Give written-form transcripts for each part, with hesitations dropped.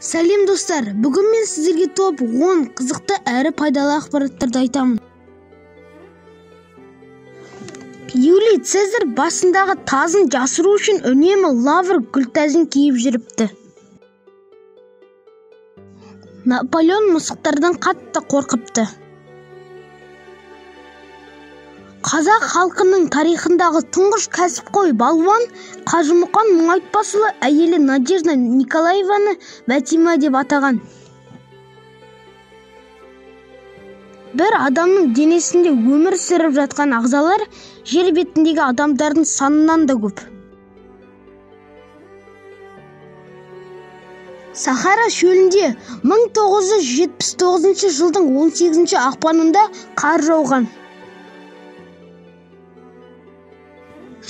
Сәлем достар, бүгін мен сіздерге топ 10 қызықты әрі пайдалы ақпараттарды айтамын. Юлий Цезарь басындағы тазын жасыру үшін үнемі лавр күлтәзін киіп жүріпті. Наполеон мысықтардан қатты қорқыпты. Қазақ халқының тарихындағы тұңғыш кәсіпқой балуан Қажымұқан Мұңайтпасұлы әйелі Надежда Николаеваны Бәтима деп атаған. Бір адамның денесінде өмір сүріп жатқан ағзалар жер бетіндегі адамдардың санынан да көп. Сахара шөлінде 1979 жылдың 18 ақпанында қар жауған.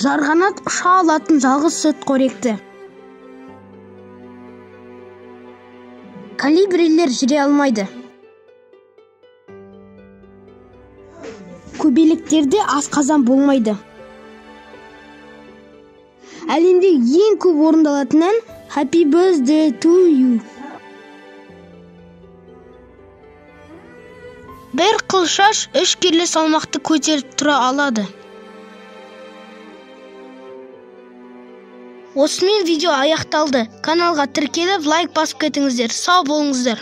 Жарғанат ұша алатын жалғыз сүтқоректі. Колибрилер жүре алмайды. Көбелектерде асқазан болмайды. Әлемде ең көп орындалатын ән Happy Birthday to You. Бір қыл шаш 3 келі салмақты көтеріп тұра алады. Осымен видео аяқталды. Каналға тіркеліп лайк басып кетіңіздер. Сау болыңыздар.